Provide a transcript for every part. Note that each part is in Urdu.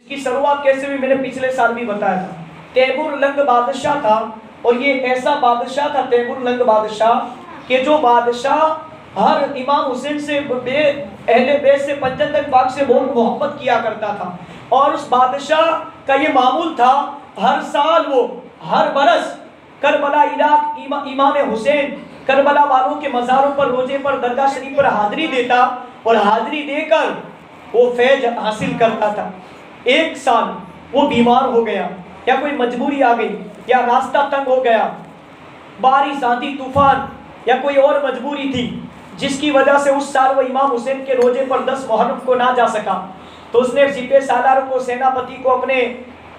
کی شروعات کیسے ہوئی میں نے پچھلے سال بھی بتایا تھا. تیمور لنگ بادشاہ تھا اور یہ ایسا بادشاہ تھا تیمور لنگ بادشاہ کہ جو بادشاہ ہر امام حسین سے اہل بیت سے پنجتن پاک سے بہت محبت کیا کرتا تھا. اور اس بادشاہ کا یہ معمول تھا ہر سال وہ ہر برس کربلا علاق امام حسین کربلا والوں کے مزاروں پر روزے پر درگاہ شریف پر حاضری دیتا اور حاضری دے کر وہ فیض حاصل کرتا تھا. ایک سال وہ بیمار ہو گیا یا کوئی مجبوری آ گئی یا راستہ تنگ ہو گیا, بارش آندھی طوفان یا کوئی اور مجبوری تھی جس کی وجہ سے اس سال وہ امام حسین کے روزے پر 10 محرم کو نہ جا سکا. تو اس نے سپہ سالار کو, سیناپتی کو, اپنے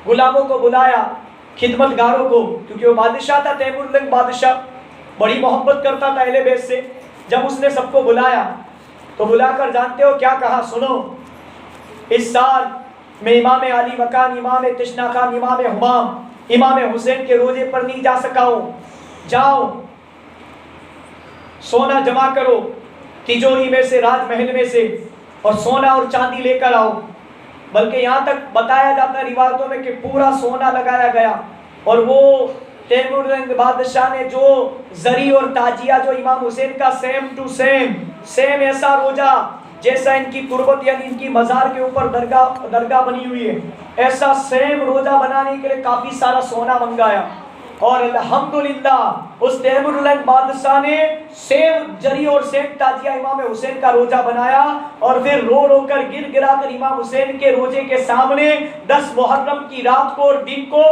غلاموں کو بلایا, خدمت گاروں کو, کیونکہ وہ بادشاہ تھا تیمور لنگ بادشاہ, بڑی محبت کرتا تھا اہل بیت سے. جب اس نے سب کو بلایا تو بلا کر جانتے ہو کیا کہا؟ سنو, اس سال میں امام علی مکان, امام تشنا خان, امام ہمام, امام حسین کے روزے پر نہیں جا سکا ہوں. جاؤ سونا جمع کرو تجوری میں سے, راج محل میں سے, اور سونا اور چاندی لے کر آؤ. بلکہ یہاں تک بتایا جاتا ہے روایتوں میں کہ پورا سونا لگایا گیا. اور وہ تیمور لنگ بادشاہ نے جو زری اور تاجیہ جو امام حسین کا سیم ٹو سیم ایسا روزہ جیسا ان کی تربت یعنی ان کی مزار کے اوپر درگاہ بنی ہوئی ہے, ایسا سیم روزہ بنانے کے لیے کافی سارا سونا منگایا. اور الحمدللہ اس تیمور لنگ بادشاہ نے سیم جری اور سیم تاجیہ امام حسین کا روزہ بنایا اور پھر رو رو کر گر گرا کر امام حسین کے روزے کے سامنے 10 محرم کی رات کو اور دن کو,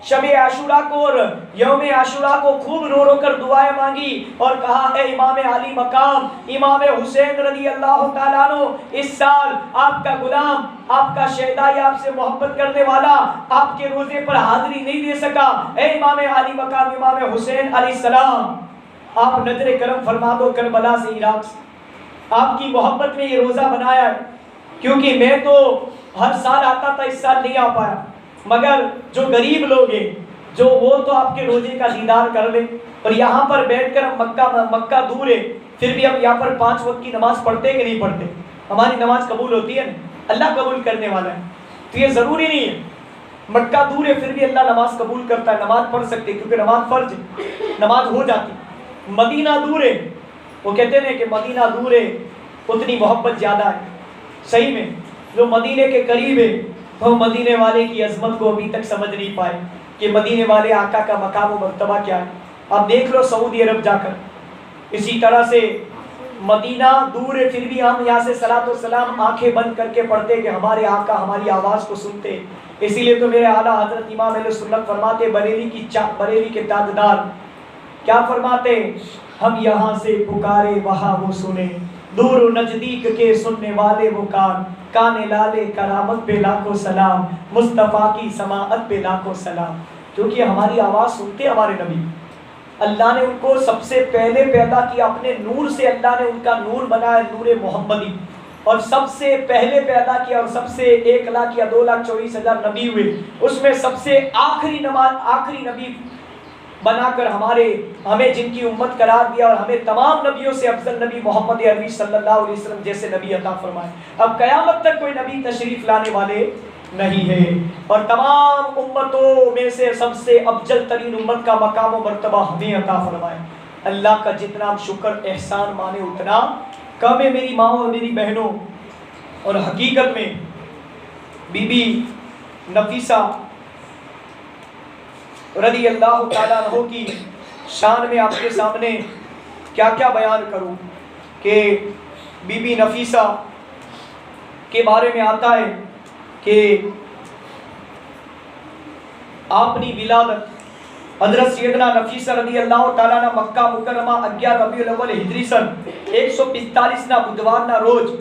شب عاشورہ کو اور یوم عاشورہ کو خوب رو رو کر دعائیں مانگی اور کہا اے امام علی مقام امام حسین رضی اللہ تعالیٰ عنہ, اس سال آپ کا غلام, آپ کا شہدائی, آپ سے محبت کرنے والا آپ کے روزے پر حاضری نہیں دے سکا. اے امام علی مقام امام حسین علیہ السلام, آپ نظر کرم فرما دو کربلا سے, عراق سے. آپ کی محبت میں یہ روزہ بنایا ہے, کیونکہ میں تو ہر سال آتا تھا, اس سال نہیں آ پایا. مگر جو غریب لوگ ہیں جو وہ تو آپ کے روزے کا دیدار کر لیں. اور یہاں پر بیٹھ کر مکہ دور ہے, پھر بھی ہم یہاں پر 5 وقت کی نماز پڑھتے کہ نہیں پڑھتے؟ ہماری نماز قبول ہوتی ہے نا, اللہ قبول کرنے والا ہے. تو یہ ضروری نہیں ہے, مکہ دور ہے پھر بھی اللہ نماز قبول کرتا ہے. نماز پڑھ سکتے کیونکہ نماز فرض ہے, نماز ہو جاتی. مدینہ دور ہے, وہ کہتے ہیں کہ مدینہ دور ہے اتنی محبت زیادہ ہے. صحیح میں جو مدینے کے قریب ہے وہ مدینے والے کی عظمت کو ابھی تک سمجھ نہیں پائے کہ مدینے والے آقا کا مقام و مرتبہ کیا ہے. آپ دیکھ لو سعودی عرب جا کر, اسی طرح سے مدینہ دور ہے پھر بھی ہم یہاں سے صلاۃ و سلام آنکھیں بند کر کے پڑھتے کہ ہمارے آقا ہماری آواز کو سنتے. اسی لیے تو میرے اعلیٰ حضرت امام اہل سنت فرماتے, بریلی کے تاجدار کیا فرماتے, ہم یہاں سے پکارے وہاں وہ سنے, دور و نزدیک کے سننے والے وہ کان لالے کرامت پہ لاکھوں سلام, مصطفیٰ کی سماعت پہ لاکھوں سلام. کیونکہ ہماری آواز سنتے ہمارے نبی. اللہ نے ان کو سب سے پہلے پیدا کیا, اپنے نور سے اللہ نے ان کا نور بنایا, نور محمدی, اور سب سے پہلے پیدا کیا اور سب سے 1 لاکھ یا 2,24,000 نبی ہوئے, اس میں سب سے آخری نبی بنا کر ہمیں جن کی امت قرار دیا اور ہمیں تمام نبیوں سے افضل نبی محمد عربی صلی اللہ علیہ وسلم جیسے نبی عطا فرمائے. اب قیامت تک کوئی نبی تشریف لانے والے نہیں ہے, اور تمام امتوں میں سے سب سے افضل ترین امت کا مقام و مرتبہ ہمیں عطا فرمائے. اللہ کا جتنا ہم شکر احسان مانے اتنا کم ہے میری ماں اور میری بہنوں. اور حقیقت میں بی بی نفیسہ رضی اللہ تعالیٰ عنہ کی شان میں آپ کے سامنے کیا کیا بیان کروں کہ بی بی نفیسہ کے بارے میں آتا ہے کہ اپنی ولادت حضرت سیدنا نفیسہ رضی اللہ تعالیٰ عنہ مکہ مکرمہ 11 ربیع الاول ہجری سن 145 نا بدوار نا روز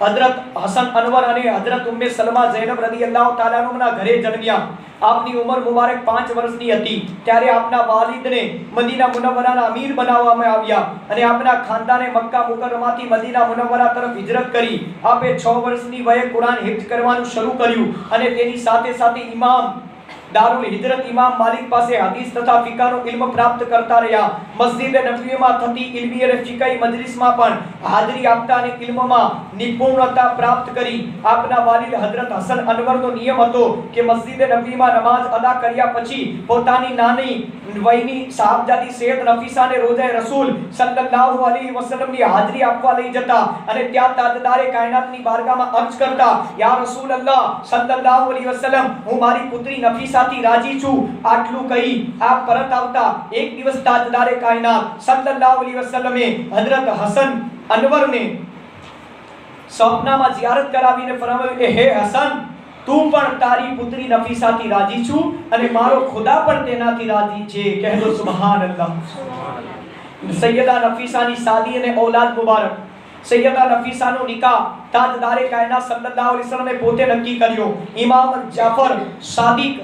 حضرت حسن انور نے حضرت ام سلمہ زینب رضی اللہ تعالیٰ عنہ گھرے جنمیا. اپنی عمر مبارک 5 ورس نہیں હતી ત્યારે આપના વાલિદને મદીના મુનવ્વરાના અમીર બનાવવામાં આવ્યા અને આપના ખાનદાને મક્કા મુકરમાથી મદીના મુનવ્વરા તરફ હિજરત કરી. આપે 6 વર્ષની વયે કુરાન હિફ્ઝ કરવાનું શરૂ કર્યું અને તેની સાથે સાથે ઇમામ દારુલ હિજરત ઇમામ માલિક પાસે હદીસ તથા ફિકાનો ઇલ્મ પ્રાપ્ત કરતા રહ્યા. મસ્જિદ નબવીમાં થતી ઇલ્મી અને ફિકાઈ મજલિસમાં પણ હાજરી આપતા અને ઇલ્મમાં નિપુણતા પ્રાપ્ત કરી. આપના વાલિદ હઝરત હસન અનવરનો નિયમ હતો કે મસ્જિદ નબવીમાં નમાઝ અદા કર્યા પછી પોતાની નાની વયની સાહબજાદી સૈયદ નફીસાને રોઝે રસૂલ સલ્લલ્લાહુ અલૈહિ વસલ્લમની હાજરી આપવા લઈ જતા અને ત્યાં તાજદારે કાયનાતની બારગાહમાં અર્જ કરતા, યા રસૂલલ્લાહ સલ્લલ્લાહુ અલૈહિ વસલ્લમ, હું મારી પુત્રી નફીસાથી રાજી છું. આટલું કહી આપ પરત આવતા. એક દિવસ તાજદારે કાયનાત સલ્લલ્લાહુ અલૈહિ વસલ્લમે હઝરત હસન અનવરને સ્વપ્નમાં ઝિયારત કરાવીને ફરમાવ્યું કે હે હસન, તું પણ તારી પુત્રી નફીસાથી રાજી છું અને મારો ખુદા પણ તેનાથી રાજી છે. કહે દો સુબહાનલ્લાહ. સૈયદા નફીસાની શાદી અને ઔલાદ મુબારક. સૈયદા નફીસાનો નિકાહ તાજદારે કાયનાત સલ્લલ્લાહુ અલૈહિ વસલ્લમે પોતે નક્કી કર્યો. ઇમામ જાફર સાદિક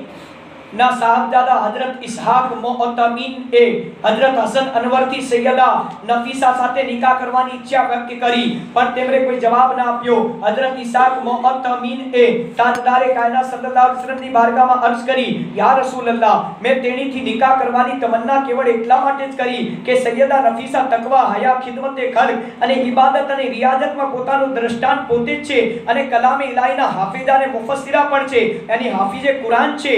ના સાહબજાદા હઝરત ઇસ્હાક મુઅતમિન એ હઝરત હસન અનવર થી સૈયદા નફીસા સાથે નિકાહ કરવાની ઈચ્છા વ્યક્ત કરી, પણ તેમણે કોઈ જવાબ ના આપ્યો. હઝરત ઇસ્હાક મુઅતમિન એ તાજદારે કાયનાત સલ્લલ્લાહુ અલૈહિ વસલ્લમ ની બારગાહમાં અર્જ કરી, યા રસૂલલ્લાહ, મેં તેણીથી નિકાહ કરવાની તમન્ના કેવળ એટલા માટે જ કરી કે સૈયદા નફીસા તકવા, હયા, ખિદમતે ખલ્ક અને ઇબાદત અને રિયાઝતમાં પોતાનું દ્રષ્ટાંત પોતે જ છે અને કલામે ઇલાહીના હાફિઝ અને મુફસ્સિરા પણ છે, એની હાફિઝે કુરાન છે.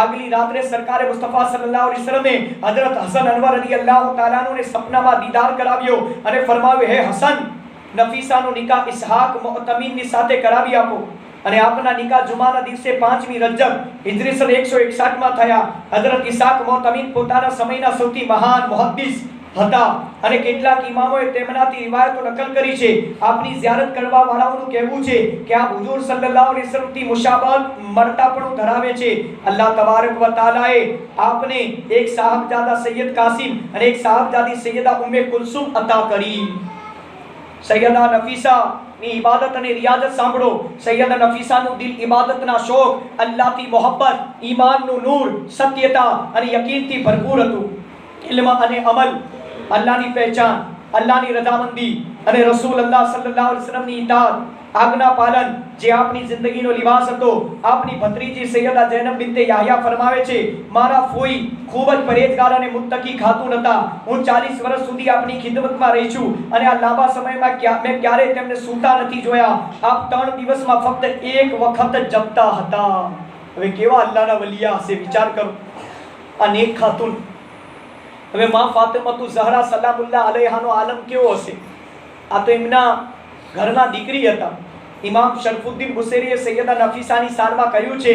આગલી રાત્રે સરકારે મુસ્તફા સલ્લલ્લાહુ અલૈહિ વસલ્લમે હઝરત હસન અનવર રદિયલ્લાહુ તાલા અન્હુ ને સપનામાં દીદાર કરાવ્યો અને ફરમાવ્યું, હે હસન, નફીસાનો નિકાહ ઇસ્હાક મુઅતમિન ની સાથે કરાવી આપો. અને આપના નિકાહ જુમાના દિવસે 5મી રજબ હિજરી સન 161 માં થયા. હઝરત ઇસ્હાક મુઅતમિન પોતાના સમયના સૌથી મહાન મુહદ્દિસ હતા અને કેટલાક ઇમામોએ તેમનાથી રિવાયતો નકલ કરી છે. આપની ઝિયારત કરવા વાળાઓનું કહેવું છે કે આપ હુઝુર સલ્લલ્લાહુ અલૈહિ વસલ્લમ થી મુશાબહત મળતાપણું ધરાવે છે. અલ્લાહ તબારક વ તઆલાએ આપને એક સાહબજાદા સૈયદ કાસિમ અને એક સાહબજાદી સૈયદા ઉમ્મે કુલસુમ અતા કરી. સૈયદા નફીસા ની ઇબાદત અને રિયાઝત સાંભળો. સૈયદા નફીસાનું દિલ ઇબાદતના શોખ, અલ્લાહથી મોહબ્બત, ઈમાનનું નૂર, સત્યતા અને યકીનથી ભરપૂર હતું. ઇલ્મ અને અમલ, અલ્લાહની પહેચાન, અલ્લાહની રજામંદી અને રસૂલલ્લાહ સલ્લલ્લાહુ અલૈહિ વસલ્લમની ઇતાઅત, આજ્ઞા પાલન જે આપની જિંદગીનો લિબાસ હતો. આપની ભત્રીજી સૈયદા જૈનબ બિન્તે યાહયા ફરમાવે છે, મારા ફોઈ ખૂબ જ પરેજગાર અને મુત્તકી ખાતુન હતા. હું 40 વર્ષ સુધી આપની ખિદમતમાં રહી છું અને આ લાંબા સમયમાં મેં ક્યારેય તેમને સૂતા નથી જોયા. આપ 3 દિવસમાં ફક્ત એક વખત જ જમતા હતા. હવે કેવા અલ્લાહના વલિયા હશે, વિચાર કરો. આ નેક ખાતુન. હવે માં ફાતિમતુ ઝહરા સલામુલ્લાહ અલૈહાનો આલમ કેવો હશે? આ તો એમના ઘરના દીકરી હતા. ઇમામ શરફુદ્દીન બુસૈરીએ સૈયદા નફીસાની શાનમાં કહ્યું છે,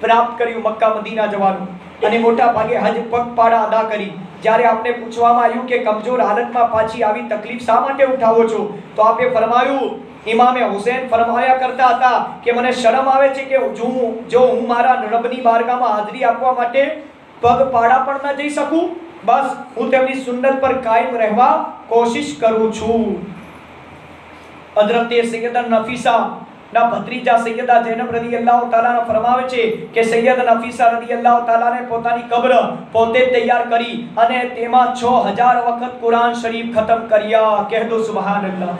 પ્રાપ્ત કર્યું, મક્કા મદીના જવાનું, અને મોટા ભાગે હજ પગપાળા અદા કરી. જ્યારે આપને પૂછવામાં આવ્યું કે કમજોર હાલતમાં પાછી આવી તકલીફ શા માટે ઉઠાવો છો, તો આપે ફરમાયું, ઇમામે હુસૈન ફરમાયા કરતા હતા કે મને શરમ આવે છે કે જો હું મારા રબની બારગાહમાં હાજરી આપવા માટે પગપાળા પણ ન જઈ શકું, બસ હું તેમની સુન્નત પર કાયમ રહેવા કોશિશ કરું છું. હઝરત સૈયદા નફીસા ના ભત્રીજા સૈયદા જૈનબ રદિયલ્લાહુ તાલા ફરમાવે છે કે સૈયદ નફીસા રદિયલ્લાહુ તાલાને પોતાની કબ્ર પોતે તૈયાર કરી અને તેમાં 6000 વખત કુરાન શરીફ ખતમ કર્યા. કહે દો સુબહાનલ્લાહ.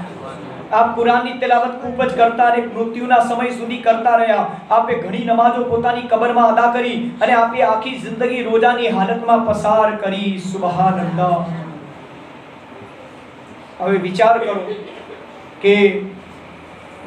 આપ કુરાનની તિલાવત ખૂબ જ કરતા અને મૃત્યુના સમય સુધી કરતા રહ્યા. આપે ઘણી નમાઝો પોતાની કબરમાં અદા કરી અને આપે આખી જિંદગી રોજાની હાલતમાં પસાર કરી. સુબહાનલ્લાહ. હવે વિચાર કરો કે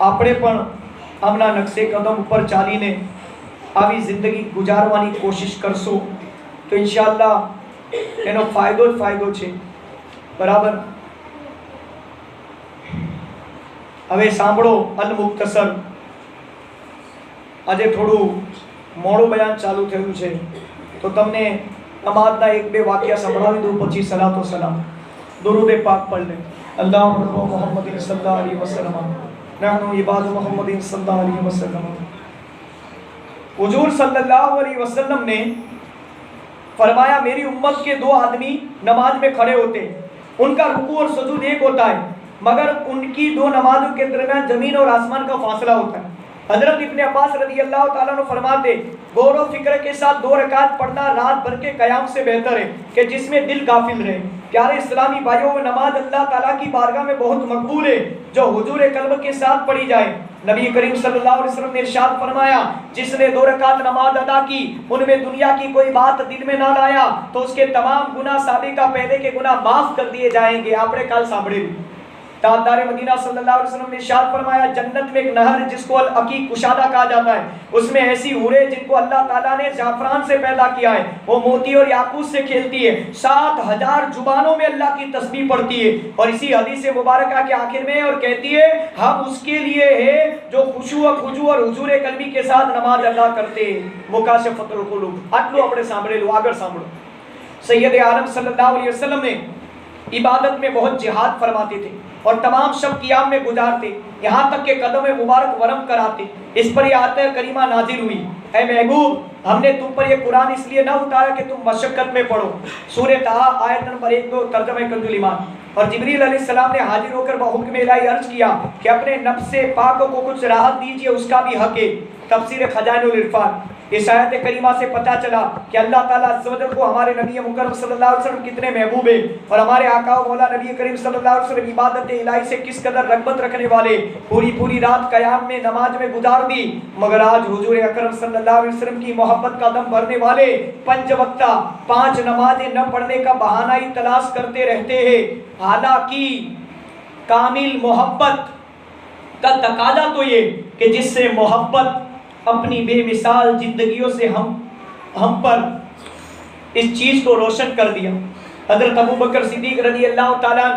આપણે પણ આમના નકશે કદમ ઉપર ચાલીને આવી જિંદગી ગુજારવાની કોશિશ કરશો તો ઇન્શાઅલ્લાહ એનો ફાયદો જ ફાયદો છે. બરાબર. હવે સાંભળો અલ મુખ્તસર. આજે થોડું મોડું બયાન ચાલુ થયું છે તો તમને નમાઝના 1-2 વાક્ય સંભળાવી દઉં, પછી સલાતો સલામ દુરૂદ પાક પઢ લે. અલ્લાહુ મુહમ્મદિન સલ્લલ્લાહુ અલૈહિ વસલ્લમ, નહનુ ઇબાદ મુહમ્મદિન સલ્લલ્લાહુ અલૈહિ વસલ્લમ. حضور صلی اللہ علیہ وسلم نے فرمایا میری امت کے 2 آدمی نماز میں کھڑے ہوتے ہیں، ان کا رکوع اور سجود ایک ہوتا ہے، مگر ان کی 2 نمازوں کے درمیان زمین اور آسمان کا فاصلہ ہوتا ہے۔ حضرت ابن عباس رضی اللہ تعالیٰ عنہ فرماتے غور و فکر کے ساتھ 2 رکعت پڑھنا رات بھر کے قیام سے بہتر ہے کہ جس میں دل غافل رہے۔ پیارے اسلامی بھائیوں، نماز اللہ تعالیٰ کی بارگاہ میں بہت مقبول ہے جو حضور قلب کے ساتھ پڑھی جائے۔ نبی کریم صلی اللہ علیہ وسلم نے ارشاد فرمایا جس نے 2 رکعت نماز ادا کی ان میں دنیا کی کوئی بات دل میں نہ لایا تو اس کے تمام گناہ سابقہ پہلے کے گناہ معاف کر دیے جائیں گے۔ آپ نے کل سامنے تاجدار مدینہ صلی اللہ علیہ وسلم نے ارشاد فرمایا جنت میں ایک نہر جس کو العقیق کشادہ کہا جاتا ہے، اس میں ایسی حوریں جن کو اللہ تعالیٰ نے زعفران سے پیدا کیا ہے، وہ موتی اور یاقوت سے کھیلتی ہے، 7000 زبانوں میں اللہ کی تسبیح پڑھتی ہے، اور اسی حدیث مبارکہ کے آخر میں اور کہتی ہے ہم اس کے لیے ہے جو خشوع و خضوع اور حضور قلبی کے ساتھ نماز ادا کرتے ہیں۔ مکاشفۃ القلوب اٹلو اپنے سامنے لو آگر سامنے۔ سید عالم صلی اللہ علیہ وسلم نے عبادت میں بہت جہاد فرماتے تھے اور تمام شب قیام میں گزارتے، یہاں تک کہ قدم مبارک ورم کراتے۔ اس پر یہ آیت کریمہ نازل ہوئی اے محبوب ہم نے تم پر یہ قرآن اس لیے نہ اتارا کہ تم مشقت میں پڑھو۔ سورہ طٰہٰ آیت نمبر 1-2 ترجمہ کنز الایمان۔ اور جبریل علیہ السلام نے حاضر ہو کر بحکم الہی عرض کیا کہ اپنے نفس پاک کو کچھ راحت دیجیے، اس کا بھی حق ہے۔ تفسیر خزائن العرفان۔ اس آیت کریمہ سے پتہ چلا کہ اللہ تعالیٰ عز و جل کو ہمارے نبی مکرم صلی اللہ علیہ وسلم کتنے محبوب ہیں، اور ہمارے آقا و مولا نبی کریم صلی اللہ علیہ وسلم عبادت الہی سے کس قدر رغبت رکھنے والے، پوری رات قیام میں نماز میں گزار دی، مگر آج حضور اکرم صلی اللہ علیہ وسلم کی محبت کا دم بھرنے والے 5 وقتہ 5 نمازیں نہ پڑھنے کا بہانہ ہی تلاش کرتے رہتے ہیں۔ حالانکہ کامل محبت کا تقاضا تو یہ کہ جس سے محبت اپنی بے مثال زندگیوں سے ہم پر اس چیز کو روشن کر دیا۔ حضرت ابوبکر صدیق رضی اللہ تعالیٰ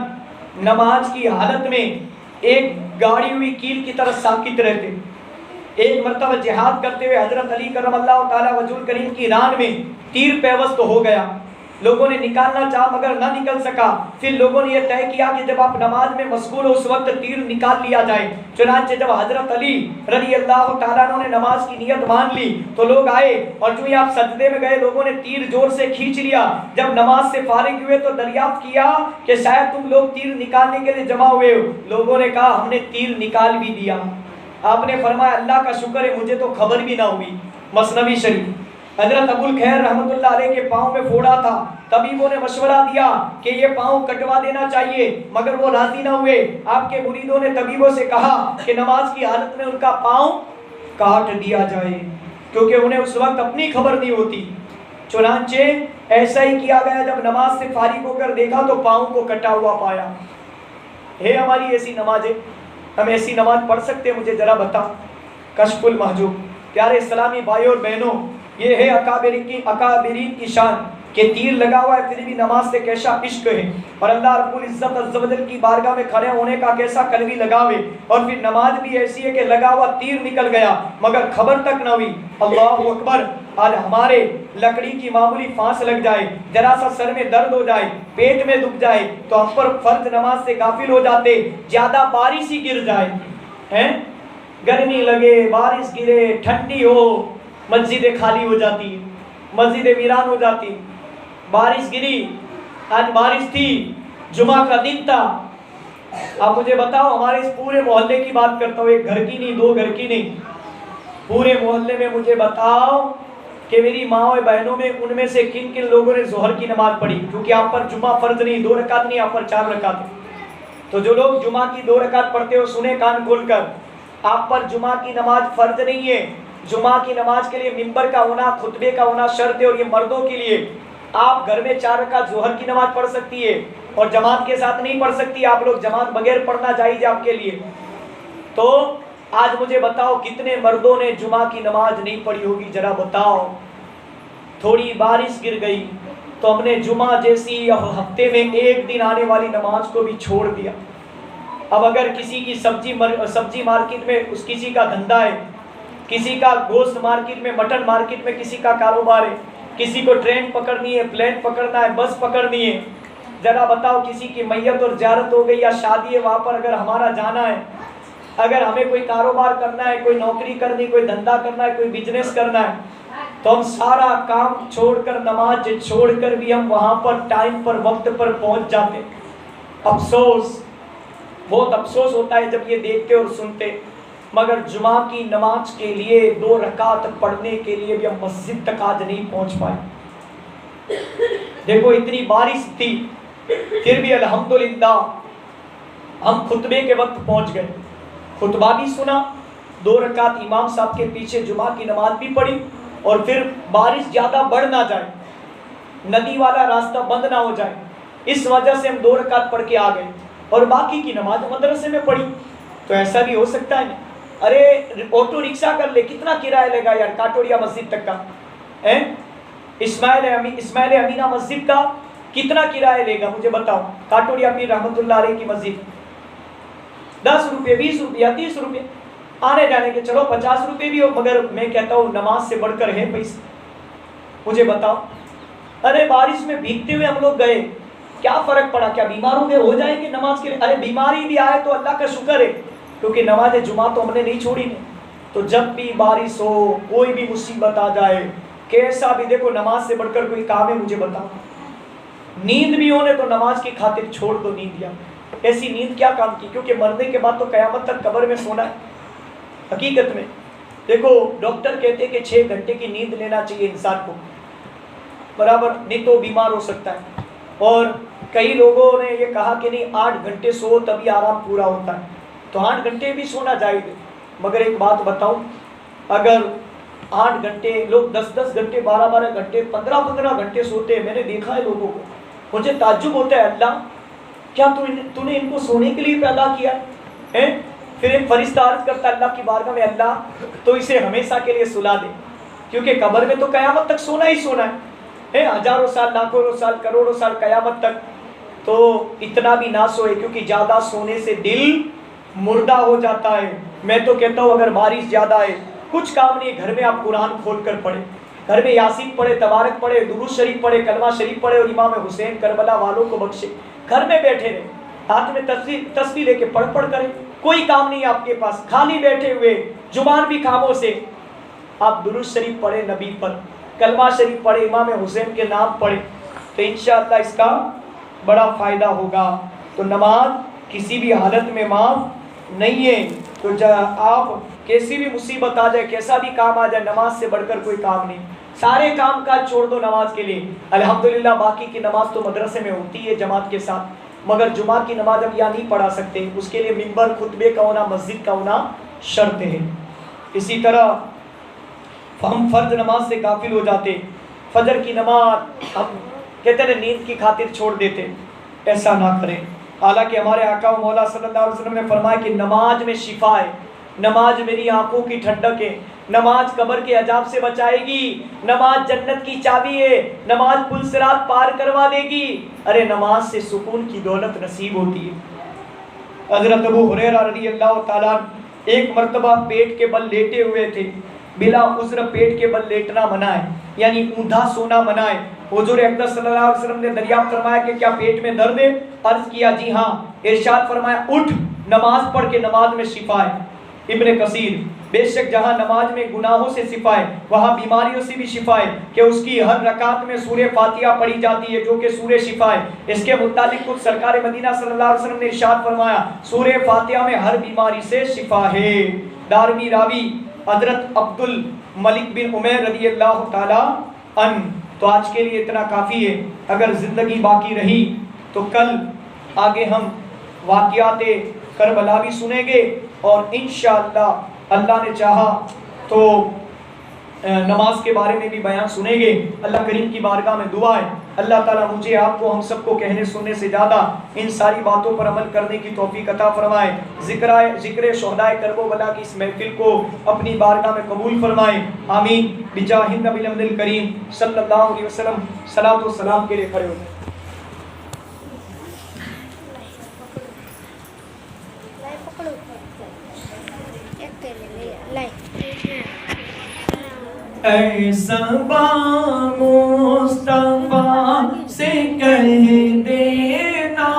نماز کی حالت میں ایک گاڑی ہوئی کیل کی طرح ساکت رہتے۔ ایک مرتبہ جہاد کرتے ہوئے حضرت علی کرم اللہ تعالیٰ وجہ الکریم کی ران میں تیر پیوست ہو گیا، لوگوں نے نکالنا چاہا مگر نہ نکل سکا۔ پھر لوگوں نے یہ طے کیا کہ جب آپ نماز میں مشغول ہو اس وقت تیر نکال لیا جائے۔ چنانچہ جب حضرت علی رضی اللہ تعالیٰ عنہ نے نماز کی نیت مان لی تو لوگ آئے، اور جو ہی آپ سجدے میں گئے لوگوں نے تیر زور سے کھینچ لیا۔ جب نماز سے فارغ ہوئے تو دریافت کیا کہ شاید تم لوگ تیر نکالنے کے لیے جمع ہوئے ہو۔ لوگوں نے کہا ہم نے تیر نکال بھی دیا۔ آپ نے فرمایا اللہ کا شکر ہے مجھے تو خبر بھی نہ ہوئی۔ مثنوی شریف۔ حضرت ابو الخیر رحمۃ اللہ علیہ کے پاؤں میں پھوڑا تھا، طبیبوں نے مشورہ دیا کہ یہ پاؤں کٹوا دینا چاہیے، مگر وہ راضی نہ ہوئے۔ آپ کے مریدوں نے طبیبوں سے کہا کہ نماز کی حالت میں ان کا پاؤں کاٹ دیا جائے، کیونکہ انہیں اس وقت اپنی خبر نہیں ہوتی۔ چنانچہ ایسا ہی کیا گیا، جب نماز سے فارغ ہو کر دیکھا تو پاؤں کو کٹا ہوا پایا۔ ہے ہماری ایسی نمازیں؟ ہم ایسی نماز پڑھ سکتے ہیں؟ مجھے ذرا بتا۔ کشف المحجوب۔ پیارے اسلامی بھائیوں اور بہنوں، یہ ہے اکابرین کی شان کہ تیر لگا ہوا ہے پھر بھی نماز سے کیسا عشق ہے، اور اللہ رب العزت عز و جل کی بارگاہ میں کھڑے ہونے کا کیسا قلبی لگاو ہے، اور پھر نماز بھی ایسی ہے کہ لگا ہوا تیر نکل گیا مگر خبر تک نہ ہوئی۔ اللہ اکبر۔ آج ہمارے لکڑی کی معمولی پھانس لگ جائے، ذرا سا سر میں درد ہو جائے، پیٹ میں دکھ جائے تو ہم پر فرض نماز سے غافل ہو جاتے، زیادہ بارش ہی گر جائے، گرمی لگے، بارش گرے، ٹھنڈی ہو، مسجدیں خالی ہو جاتی، مسجدیں ویران ہو جاتی۔ بارش گری، آج بارش تھی، جمعہ کا دن تھا۔ آپ مجھے بتاؤ، ہمارے اس پورے محلے کی بات کرتا ہوں، ایک گھر کی نہیں، 2 گھر کی نہیں، پورے محلے میں مجھے بتاؤ کہ میری ماں اور بہنوں میں ان میں سے کن کن لوگوں نے ظہر کی نماز پڑھی؟ کیونکہ آپ پر جمعہ فرض نہیں، 2 رکعت نہیں، آپ پر 4 رکعت ہے۔ تو جو لوگ جمعہ کی 2 رکعت پڑھتے ہو سنیں کان کھول کر، آپ پر جمعہ کی نماز فرض نہیں ہے۔ جمعہ کی نماز کے لیے ممبر کا ہونا، خطبے کا ہونا شرط ہے، اور یہ مردوں کے لیے۔ آپ گھر میں 4 رکعت ظہر کی نماز پڑھ سکتی ہے اور جماعت کے ساتھ نہیں پڑھ سکتی، آپ لوگ جماعت بغیر پڑھنا جائز آپ کے لیے۔ تو آج مجھے بتاؤ کتنے مردوں نے جمعہ کی نماز نہیں پڑھی ہوگی؟ ذرا بتاؤ۔ تھوڑی بارش گر گئی تو ہم نے جمعہ جیسی ہفتے میں 1 دن آنے والی نماز کو بھی چھوڑ دیا۔ اب اگر کسی کی سبزی مارکیٹ میں کسی کا دھندا ہے، کسی کا گوشت مارکیٹ میں، مٹن مارکیٹ میں کسی کا کاروبار ہے، کسی کو ٹرین پکڑنی ہے، پلین پکڑنا ہے، بس پکڑنی ہے، ذرا بتاؤ کسی کی میت اور زیارت ہو گئی یا شادی ہے، وہاں پر اگر ہمارا جانا ہے اگر ہمیں کوئی کاروبار کرنا ہے، کوئی نوکری کرنی، کوئی دھندا کرنا ہے، کوئی بزنس کرنا ہے، تو ہم سارا کام چھوڑ کر، نماز چھوڑ کر بھی ہم وہاں پر ٹائم پر، وقت پر پہنچ جاتے. افسوس، بہت افسوس ہوتا ہے جب یہ دیکھتے اور سنتے. مگر جمعہ کی نماز کے لیے 2 رکعت پڑھنے کے لیے بھی ہم مسجد تک آج نہیں پہنچ پائے. دیکھو اتنی بارش تھی پھر بھی الحمدللہ ہم خطبے کے وقت پہنچ گئے. خطبہ بھی سنا، 2 رکعت امام صاحب کے پیچھے جمعہ کی نماز بھی پڑھی، اور پھر بارش زیادہ بڑھ نہ جائے، ندی والا راستہ بند نہ ہو جائے، اس وجہ سے ہم 2 رکعت پڑھ کے آ گئے، اور باقی کی نماز مدرسے میں پڑھی. تو ایسا بھی ہو سکتا ہے نا، ارے آٹو رکشہ کر لے، کتنا کرایہ لے گا یار کاٹوڑیا مسجد تک کا؟ اسماعیل امینہ مسجد کا کتنا کرایہ لے گا مجھے بتاؤ؟ کاٹوڑیا پیر رحمۃ اللہ علیہ کی مسجد 10 روپے، 20 روپے، 30 روپے آنے جانے کے، چلو 50 روپے بھی ہو، مگر میں کہتا ہوں نماز سے بڑھ کر ہے پیسے. مجھے بتاؤ، ارے بارش میں بھیگتے ہوئے ہم لوگ گئے، کیا فرق پڑا؟ کیا بیمار ہو جائیں گے نماز کے لیے؟ ارے بیماری بھی آئے تو اللہ کا شکر ہے، کیونکہ نماز جمعہ تو ہم نے نہیں چھوڑی نہیں. تو جب بھی بارش ہو، کوئی بھی مصیبت آ جائے، کیسا بھی، دیکھو نماز سے بڑھ کر کوئی کام ہے مجھے بتاؤ؟ نیند بھی ہونے تو نماز کی خاطر چھوڑ دو نیند. یا ایسی نیند کیا کام کی؟ کیونکہ مرنے کے بعد تو قیامت تک قبر میں سونا ہے. حقیقت میں دیکھو ڈاکٹر کہتے ہیں کہ 6 گھنٹے کی نیند لینا چاہیے انسان کو برابر، نہیں تو بیمار ہو سکتا ہے. اور کئی لوگوں نے یہ کہا کہ نہیں 8 گھنٹے سو تبھی آرام پورا ہوتا ہے، تو 8 گھنٹے بھی سونا جائز ہے. مگر ایک بات بتاؤں، اگر 8 گھنٹے لوگ 10 گھنٹے، 12 گھنٹے، 15 گھنٹے سوتے ہیں، میں نے دیکھا ہے لوگوں کو، مجھے تعجب ہوتا ہے، اللہ کیا تو نے ان کو سونے کے لیے پیدا کیا ہے؟ پھر ایک فرشتہ عرض کرتا ہے اللہ کی بارگاہ میں، اللہ تو اسے ہمیشہ کے لیے سلا دے، کیونکہ قبر میں تو قیامت تک سونا ہی سونا ہے، ہزاروں سال، لاکھوں سال، کروڑوں سال، قیامت تک. تو اتنا بھی نہ سوئے، کیونکہ زیادہ سونے سے دل مردہ ہو جاتا ہے. میں تو کہتا ہوں اگر بارش زیادہ ہے، کچھ کام نہیں، گھر میں آپ قرآن کھول کر پڑھیں، گھر میں یاسین پڑھے، تبارک پڑھے، درود شریف پڑھے، کلمہ شریف پڑھے، اور امام حسین کربلا والوں کو بخشے. گھر میں بیٹھے رہے، ہاتھ میں تسبیح لے کے پڑھ کریں، کوئی کام نہیں آپ کے پاس، خالی بیٹھے ہوئے، زبان بھی خاموش ہے، آپ درود شریف پڑھے نبی پر، کلمہ شریف پڑھے، امام حسین کے نام پڑھے، تو انشاءاللہ اس کا بڑا فائدہ ہوگا. تو نماز کسی بھی حالت میں معاف نہیں ہے. تو آپ کیسی بھی مصیبت آ جائے، کیسا بھی کام آ جائے، نماز سے بڑھ کر کوئی کام نہیں. سارے کام کاج چھوڑ دو نماز کے لیے. الحمدللہ باقی کی نماز تو مدرسے میں ہوتی ہے جماعت کے ساتھ، مگر جمعہ کی نماز اب یہاں نہیں پڑھا سکتے، اس کے لیے ممبر خطبے کا ہونا، مسجد کا ہونا شرط ہے. اسی طرح ہم فرض نماز سے غافل ہو جاتے، فجر کی نماز ہم کہتے ہیں نیند کی خاطر چھوڑ دیتے، ایسا نہ کریں. حالانکہ ہمارے آقا و مولا صلی اللہ علیہ وسلم نے فرمایا کہ نماز میں شفا ہے، نماز میری آنکھوں کی ٹھنڈک ہے، نماز قبر کے عذاب سے بچائے گی، نماز جنت کی چابی ہے، نماز پل صراط پار کروا دے گی. ارے نماز سے سکون کی دولت نصیب ہوتی ہے. حضرت ابو ہریرہ رضی اللہ تعالیٰ ایک مرتبہ پیٹ کے بل لیٹے ہوئے تھے. بلا عذر پیٹ کے بل لیٹنا منع ہے، یعنی اوندا سونا منع ہے. حضور اقدس صلی اللہ علیہ وسلم نے دریافت فرمایا کہ کیا پیٹ میں درد ہے؟ عرض کیا جی ہاں. ارشاد فرمایا اٹھ نماز پڑھ کے نماز میں شفا ہے. ابن کثیر بے شک جہاں نماز میں گناہوں سے شفا ہے وہاں بیماریوں سے بھی شفا ہے، کہ اس کی ہر رکعت میں سورہ فاتحہ پڑھی جاتی ہے جو کہ سورہ شفا ہے. اس کے متعلق خود سرکار مدینہ صلی اللہ علیہ وسلم نے ارشاد فرمایا سورہ فاتحہ میں ہر بیماری سے شفا ہے. دارمی راوی حضرت عبد الملک بن عمیر رضی اللہ تعالی عنہ. تو آج کے لیے اتنا کافی ہے. اگر زندگی باقی رہی تو کل آگے ہم واقعات کربلا بھی سنیں گے، اور انشاءاللہ اللہ نے چاہا تو نماز کے بارے میں بھی بیان سنیں گے. اللہ کریم کی بارگاہ میں دعا ہے اللہ تعالیٰ مجھے آپ کو ہم سب کو کہنے سننے سے زیادہ ان ساری باتوں پر عمل کرنے کی توفیق عطا فرمائے. ذکر شہدائے کرب و بلا کی اس محفل کو اپنی بارگاہ میں قبول فرمائے. آمین. بجاہ النبی الکریم صلی اللہ علیہ وسلم. صلاۃ و سلام کے لیے کھڑے ہو. ایسا با مصطفیٰ سے کہہ دینا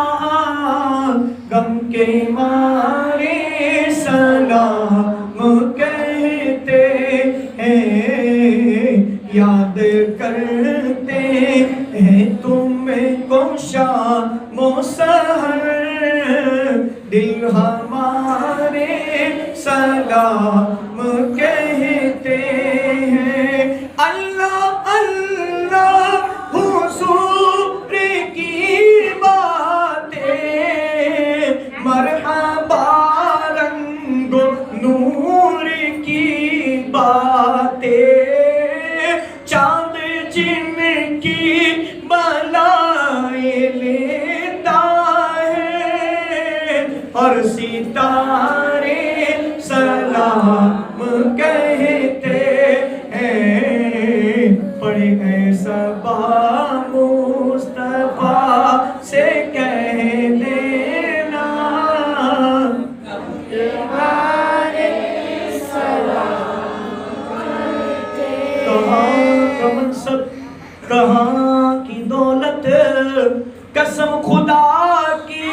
غم کے مارے کی باتیں، چاند جن کی بلائیں لیتا ہے، اور ستارے سلام کہتے ہیں، پڑھ گئے صبا مصطفیٰ سے کہہ دینا، کہاں کا منصب کہاں کی دولت، قسم خدا کی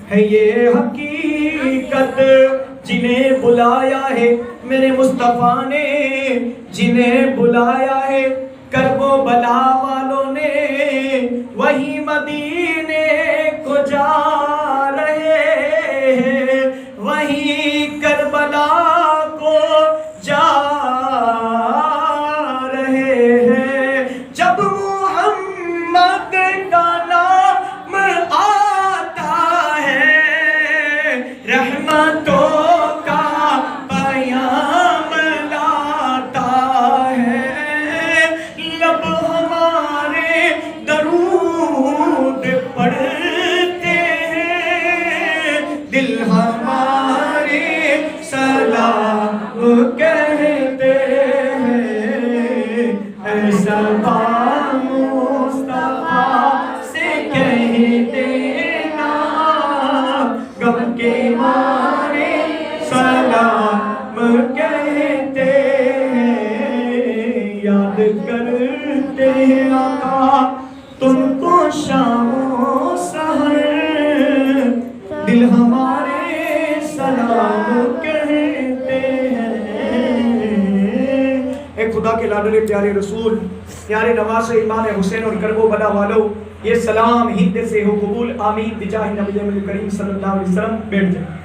ہے یہ حقیقت، جنہیں بلایا ہے میرے مصطفیٰ نے، جنہیں بلایا ہے کرب و بلا والوں نے، وہی مدینے کو جا رہے ہیں، وہی کربلا کو جا رہے ہیں۔ جب محمد کا نام آتا ہے، رحمتوں کا پیام لاتا ہے، لب ہمارے درود پڑھتے ہیں، دل ہمارے سلام کہتے ہیں، اے صبا مصطفیٰ سے کہہ دینا، غم کے مارے سلام کہتے ہیں، یاد کرتے ہیں آقا تم کو شام و سحر، دل ہمارے سلام کہتے ہیں۔ اے خدا کے لاڈلے پیارے رسول، پیارے نواز امام حسین اور کرب و بلا والو، یہ سلام ہند سے ہو قبول، آمین بجاہ نبی کریم صلی اللہ علیہ وسلم۔ بیٹھ جائیں۔